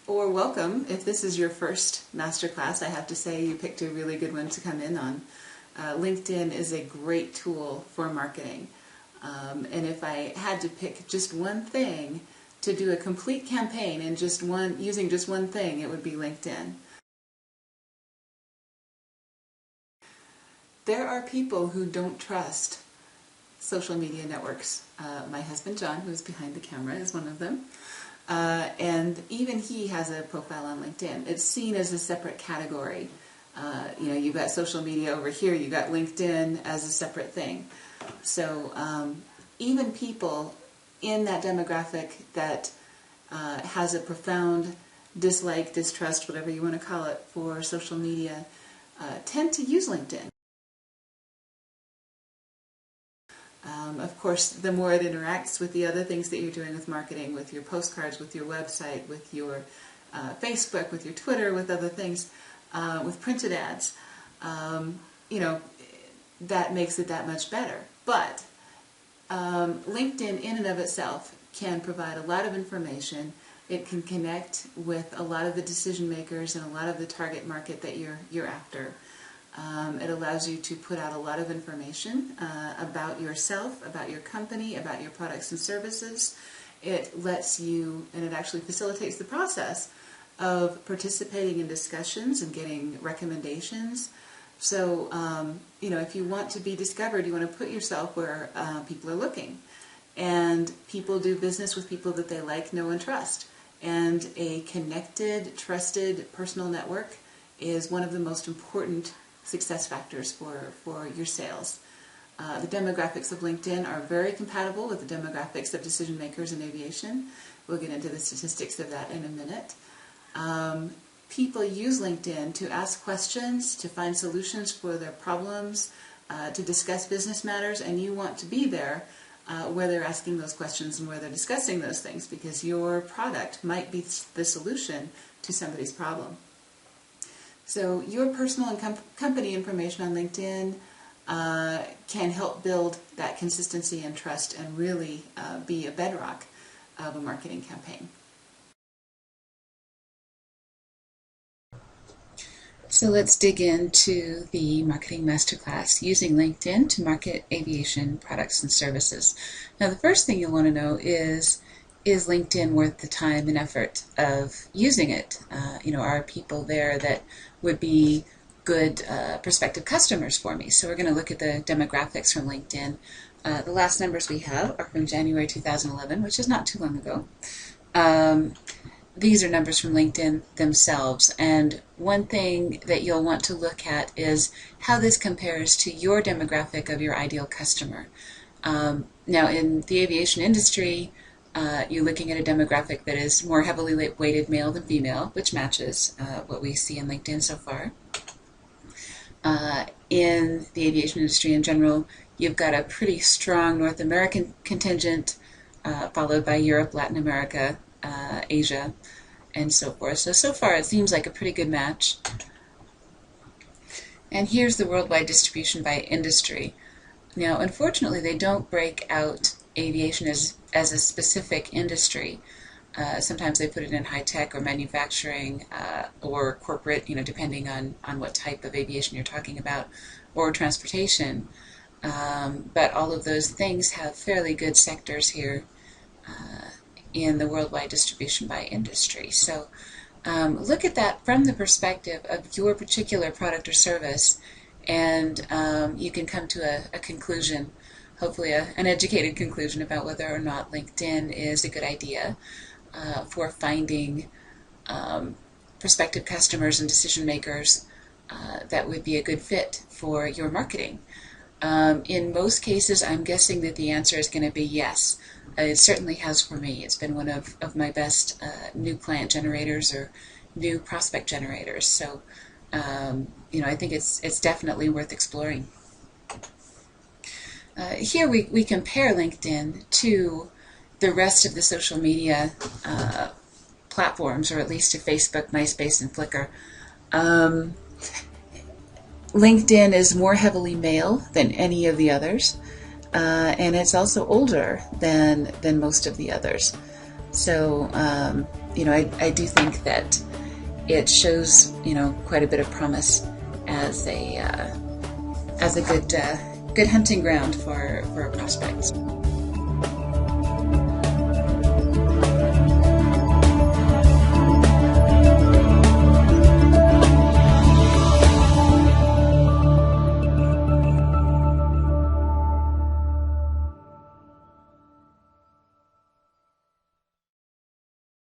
or welcome. If this is your first masterclass, I have to say you picked a really good one to come in on. LinkedIn is a great tool for marketing. And if I had to pick just one thing to do a complete campaign in using just one thing, it would be LinkedIn. There are people who don't trust social media networks. My husband John, who's behind the camera, is one of them. And even he has a profile on LinkedIn. It's seen as a separate category. You've got social media over here, you've got LinkedIn as a separate thing. So even people in that demographic that has a profound dislike, distrust, whatever you want to call it, for social media, tend to use LinkedIn. Of course, the more it interacts with the other things that you're doing with marketing, with your postcards, with your website, with your Facebook, with your Twitter, with other things, with printed ads, that makes it that much better. But LinkedIn in and of itself can provide a lot of information. It can connect with a lot of the decision makers and a lot of the target market that you're after. It allows you to put out a lot of information about yourself, about your company, about your products and services. It lets you, and it actually facilitates the process of participating in discussions and getting recommendations. So, if you want to be discovered, you want to put yourself where people are looking. And people do business with people that they like, know, and trust. And a connected, trusted personal network is one of the most important success factors for your sales. The demographics of LinkedIn are very compatible with the demographics of decision makers in aviation. We'll get into the statistics of that in a minute. People use LinkedIn to ask questions, to find solutions for their problems, to discuss business matters, and you want to be there where they're asking those questions and where they're discussing those things, because your product might be the solution to somebody's problem. So your personal and company information on LinkedIn can help build that consistency and trust and really be a bedrock of a marketing campaign. So let's dig into the marketing masterclass, using LinkedIn to market aviation products and services. Now, the first thing you'll want to know is LinkedIn worth the time and effort of using it? Are people there that would be good prospective customers for me? So we're going to look at the demographics from LinkedIn. The last numbers we have are from January 2011, which is not too long ago. These are numbers from LinkedIn themselves, and one thing that you'll want to look at is how this compares to your demographic of your ideal customer. Now, in the aviation industry, you're looking at a demographic that is more heavily weighted male than female, which matches what we see in LinkedIn so far. In the aviation industry in general, you've got a pretty strong North American contingent, followed by Europe, Latin America, Asia, and so forth. So far it seems like a pretty good match. And here's the worldwide distribution by industry. Now, unfortunately, they don't break out aviation as a specific industry. Sometimes they put it in high-tech or manufacturing or corporate, depending on what type of aviation you're talking about, or transportation. But all of those things have fairly good sectors here in the worldwide distribution by industry. So look at that from the perspective of your particular product or service, and you can come to a conclusion, hopefully an educated conclusion, about whether or not LinkedIn is a good idea for finding prospective customers and decision makers that would be a good fit for your marketing. In most cases, I'm guessing that the answer is going to be yes. It certainly has for me. It's been one of my best new client generators or new prospect generators. So, I think it's definitely worth exploring. Here we compare LinkedIn to the rest of the social media platforms, or at least to Facebook, MySpace, and Flickr. LinkedIn is more heavily male than any of the others, and it's also older than most of the others. So, I do think that it shows, quite a bit of promise as a good hunting ground for prospects.